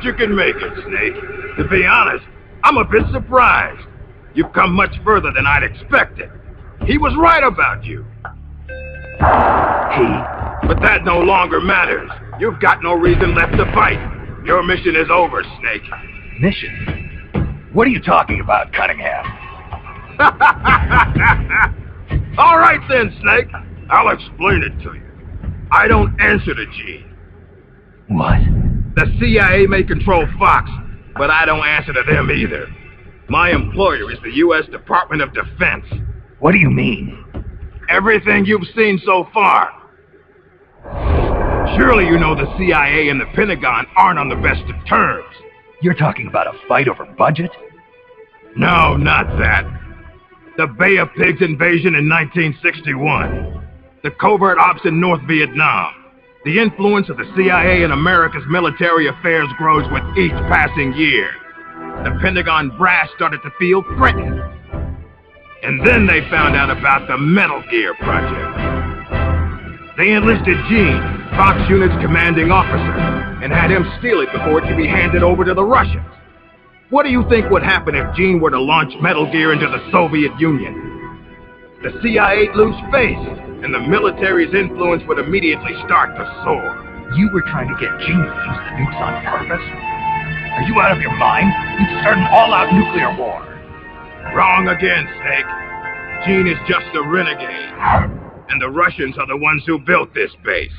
you can make it, Snake. To be honest, I'm a bit surprised. You've come much further than I'd expected. He was right about you. But that no longer matters. You've got no reason left to fight. Your mission is over, Snake. Mission? What are you talking about, Cunningham? All right then, Snake. I'll explain it to you. I don't answer to Gene. What? The CIA may control Fox, but I don't answer to them either. My employer is the U.S. Department of Defense. What do you mean? Everything you've seen so far. Surely you know the CIA and the Pentagon aren't on the best of terms. You're talking about a fight over budget? No, not that. The Bay of Pigs invasion in 1961. The covert ops in North Vietnam. The influence of the CIA in America's military affairs grows with each passing year. The Pentagon brass started to feel threatened. And then they found out about the Metal Gear project. They enlisted Gene, Fox Unit's commanding officer, and had him steal it before it could be handed over to the Russians. What do you think would happen if Gene were to launch Metal Gear into the Soviet Union? The CIA'd lose face, and the military's influence would immediately start to soar. You were trying to get Gene to use the nukes on purpose? Are you out of your mind? You'd start an all-out nuclear war. Wrong again, Snake. Gene is just a renegade. And the Russians are the ones who built this base.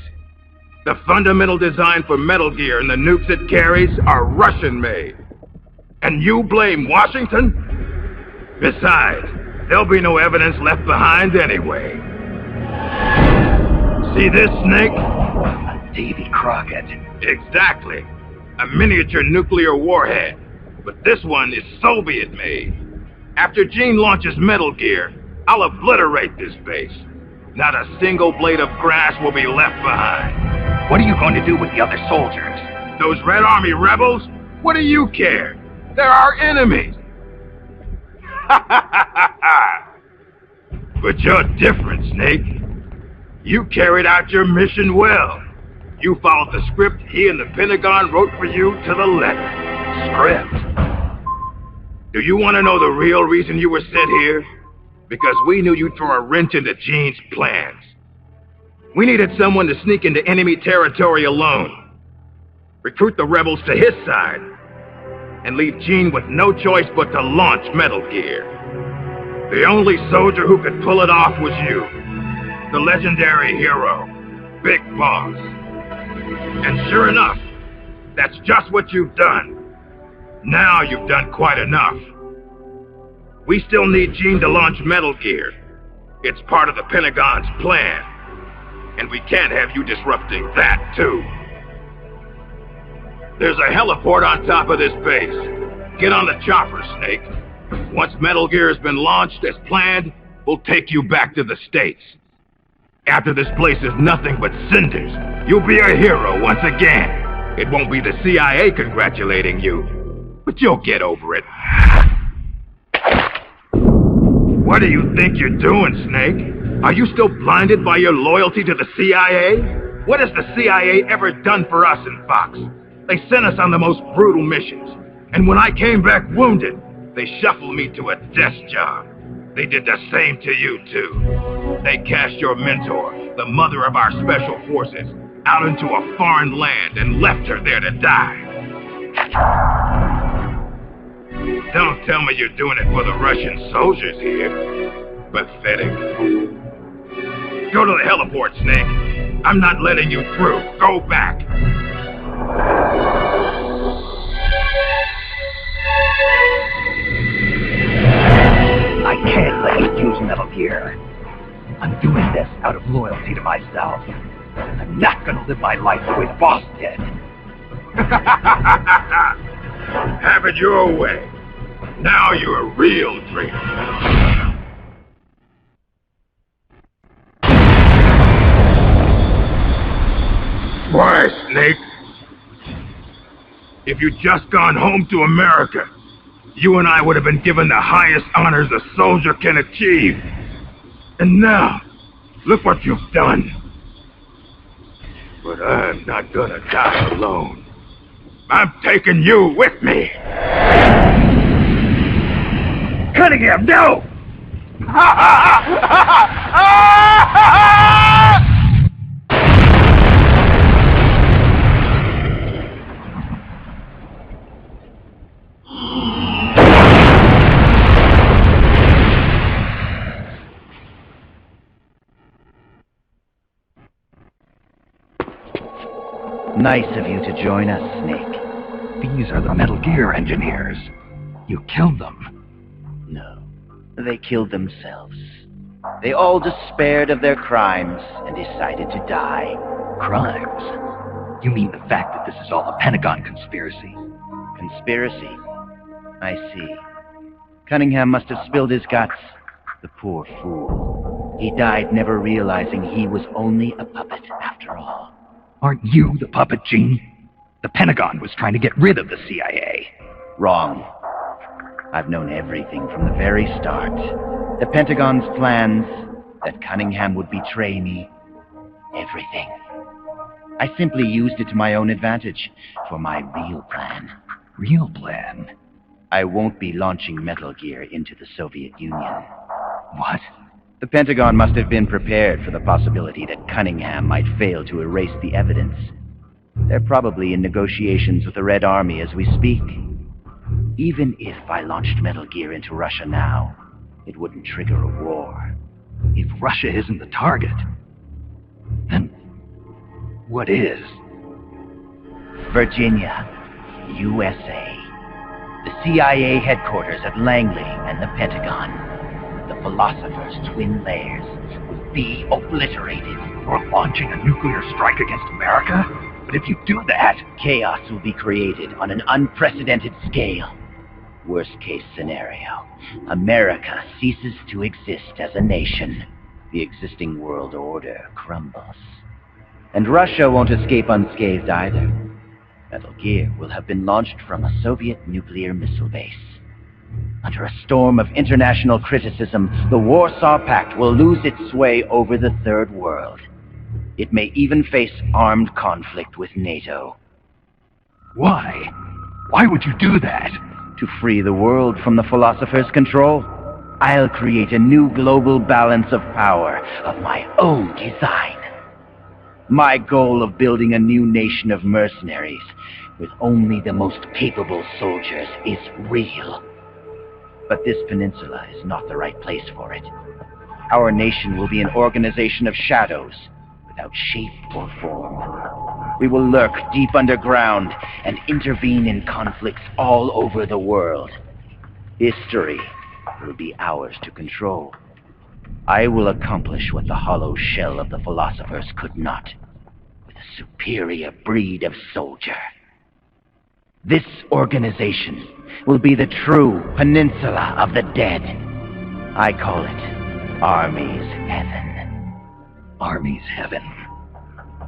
The fundamental design for Metal Gear and the nukes it carries are Russian-made. And you blame Washington? Besides, there'll be no evidence left behind anyway. See this, Snake? A Davy Crockett. Exactly. A miniature nuclear warhead. But this one is Soviet-made. After Gene launches Metal Gear, I'll obliterate this base. Not a single blade of grass will be left behind. What are you going to do with the other soldiers? Those Red Army rebels? What do you care? They're our enemies. But you're different, Snake. You carried out your mission well. You followed the script he and the Pentagon wrote for you to the letter. Script? Do you want to know the real reason you were sent here? Because we knew you'd throw a wrench into Gene's plans. We needed someone to sneak into enemy territory alone, recruit the rebels to his side, and leave Gene with no choice but to launch Metal Gear. The only soldier who could pull it off was you, the legendary hero, Big Boss. And sure enough, that's just what you've done. Now you've done quite enough. We still need Gene to launch Metal Gear. It's part of the Pentagon's plan. And we can't have you disrupting that, too. There's a heliport on top of this base. Get on the chopper, Snake. Once Metal Gear has been launched as planned, we'll take you back to the States. After this place is nothing but cinders, you'll be a hero once again. It won't be the CIA congratulating you, but you'll get over it. What do you think you're doing, Snake? Are you still blinded by your loyalty to the CIA? What has the CIA ever done for us in Fox? They sent us on the most brutal missions. And when I came back wounded, they shuffled me to a desk job. They did the same to you, too. They cast your mentor, the mother of our special forces, out into a foreign land and left her there to die. Don't tell me you're doing it for the Russian soldiers here. Pathetic fool. Go to the heliport, Snake. I'm not letting you through. Go back. I can't let you use Metal Gear. I'm doing this out of loyalty to myself. I'm not gonna live my life the way the boss did. Have it your way. Now you're a real traitor. Why, Snake? If you'd just gone home to America, you and I would have been given the highest honors a soldier can achieve. And now, look what you've done. But I'm not gonna die alone. I'm taking you with me! Cunningham, no! Nice of you to join us, Snake. These are the Metal Gear engineers. You killed them. No, they killed themselves. They all despaired of their crimes and decided to die. Crimes? You mean the fact that this is all a Pentagon conspiracy? Conspiracy? I see. Cunningham must have spilled his guts. The poor fool. He died never realizing he was only a puppet after all. Aren't you the puppet, Gene? The Pentagon was trying to get rid of the CIA. Wrong. I've known everything from the very start. The Pentagon's plans, that Cunningham would betray me. Everything. I simply used it to my own advantage for my real plan. Real plan? I won't be launching Metal Gear into the Soviet Union. What? The Pentagon must have been prepared for the possibility that Cunningham might fail to erase the evidence. They're probably in negotiations with the Red Army as we speak. Even if I launched Metal Gear into Russia now, it wouldn't trigger a war. If Russia isn't the target, then what is? Virginia, USA. The CIA headquarters at Langley and the Pentagon. The Philosopher's twin layers will be obliterated. You're launching a nuclear strike against America? But if you do that, chaos will be created on an unprecedented scale. Worst case scenario, America ceases to exist as a nation. The existing world order crumbles. And Russia won't escape unscathed either. Metal Gear will have been launched from a Soviet nuclear missile base. Under a storm of international criticism, the Warsaw Pact will lose its sway over the Third World. It may even face armed conflict with NATO. Why? Why would you do that? To free the world from the Philosopher's control, I'll create a new global balance of power of my own design. My goal of building a new nation of mercenaries with only the most capable soldiers is real. But this peninsula is not the right place for it. Our nation will be an organization of shadows, without shape or form. We will lurk deep underground and intervene in conflicts all over the world. History will be ours to control. I will accomplish what the hollow shell of the Philosophers could not, with a superior breed of soldier. This organization will be the true Peninsula of the Dead. I call it Army's Heaven. Army's Heaven.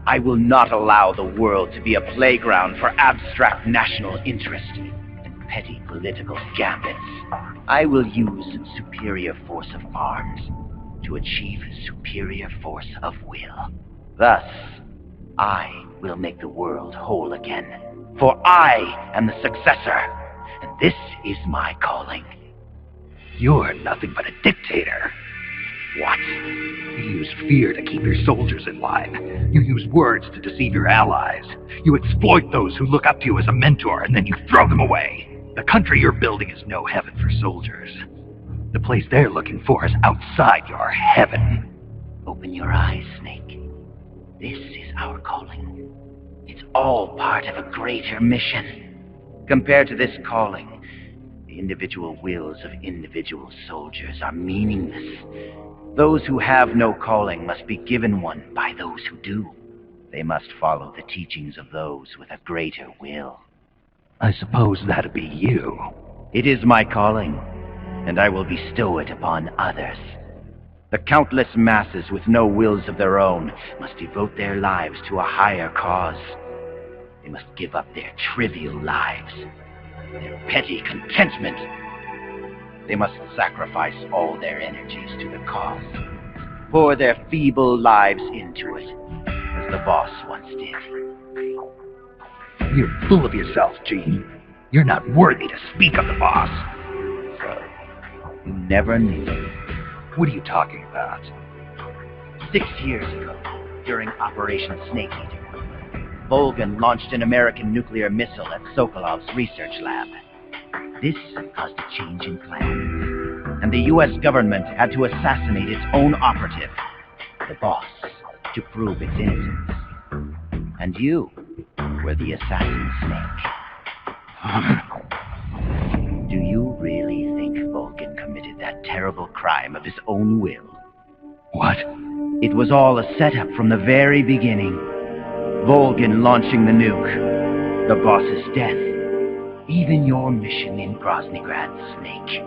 I will not allow the world to be a playground for abstract national interest and petty political gambits. I will use superior force of arms to achieve superior force of will. Thus, I will make the world whole again. For I am the successor, and this is my calling. You're nothing but a dictator. What? You use fear to keep your soldiers in line. You use words to deceive your allies. You exploit those who look up to you as a mentor, and then you throw them away. The country you're building is no heaven for soldiers. The place they're looking for is outside your heaven. Open your eyes, Snake. This is our calling. It's all part of a greater mission. Compared to this calling, the individual wills of individual soldiers are meaningless. Those who have no calling must be given one by those who do. They must follow the teachings of those with a greater will. I suppose that'd be you. It is my calling, and I will bestow it upon others. The countless masses with no wills of their own must devote their lives to a higher cause. They must give up their trivial lives, their petty contentment. They must sacrifice all their energies to the cause, pour their feeble lives into it, as the boss once did. You're full of yourself, Gene. You're not worthy to speak of the boss. You never knew. What are you talking about? 6 years ago, during Operation Snake Eater, Volgan launched an American nuclear missile at Sokolov's research lab. This caused a change in plans, and the U.S. government had to assassinate its own operative, the boss, to prove its innocence. And you were the assassin, Snake. Do you really think Volgan committed that terrible crime of his own will? What? It was all a setup from the very beginning. Volgan launching the nuke, the boss's death, even your mission in Groznygrad, Snake.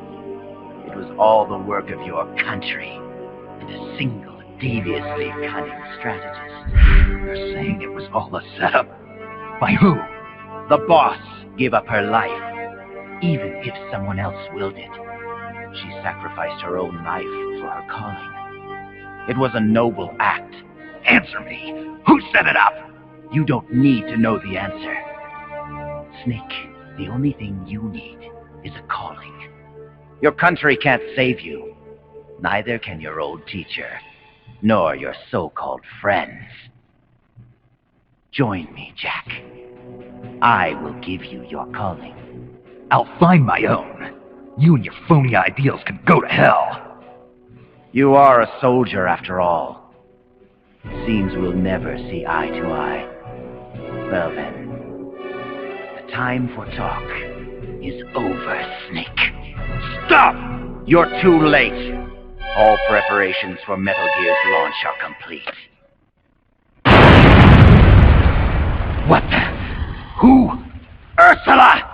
It was all the work of your country, and a single, deviously cunning strategist. You're saying it was all a setup? By who? The boss gave up her life, even if someone else willed it. She sacrificed her own life for her calling. It was a noble act. Answer me! Who set it up? You don't need to know the answer. Snake, the only thing you need is a calling. Your country can't save you. Neither can your old teacher, nor your so-called friends. Join me, Jack. I will give you your calling. I'll find my own. You and your phony ideals can go to hell. You are a soldier, after all. Seems we'll never see eye to eye. Well then, the time for talk is over, Snake. Stop! You're too late. All preparations for Metal Gear's launch are complete. What the? Who? Ursula!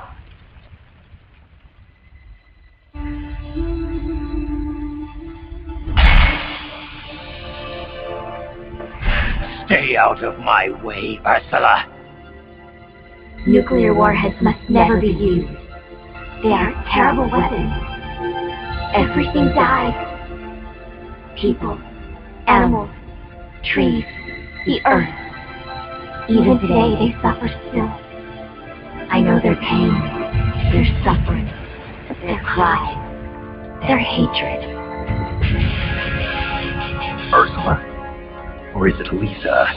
Stay out of my way, Ursula. Nuclear warheads must never be used. They are terrible weapons. Everything dies. People, animals, trees, the earth. Even today they suffer still. I know their pain, their suffering, their crying, their hatred. Ursula? Or is it Lisa?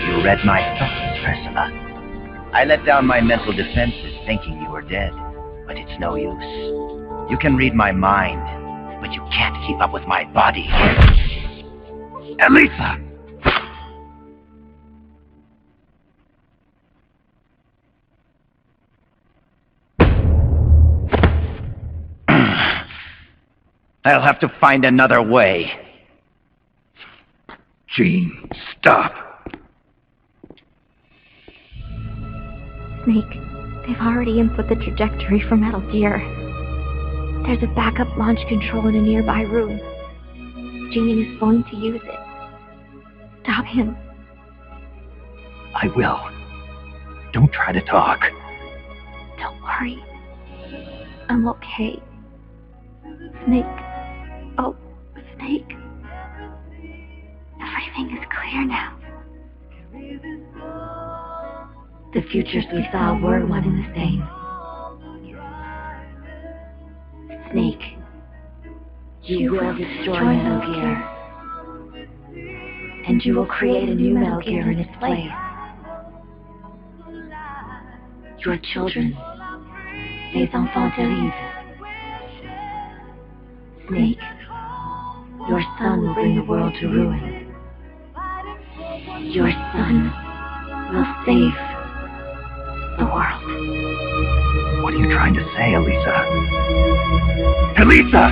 You read my thoughts, Ursula. I let down my mental defenses thinking you were dead, but it's no use. You can read my mind, but you can't keep up with my body. Elisa! I'll have to find another way. Gene, stop. Snake, they've already input the trajectory for Metal Gear. There's a backup launch control in a nearby room. Gene is going to use it. Stop him. I will. Don't try to talk. Don't worry. I'm okay. Snake. Oh, Snake. Everything is clear now. The futures we saw were one and the same. Snake, you will destroy Metal Gear. And you will create a new Metal Gear in its place. Your children, les enfants terribles. Snake, your son will bring the world to ruin. Your son will save the world. What are you trying to say, Elisa? Elisa!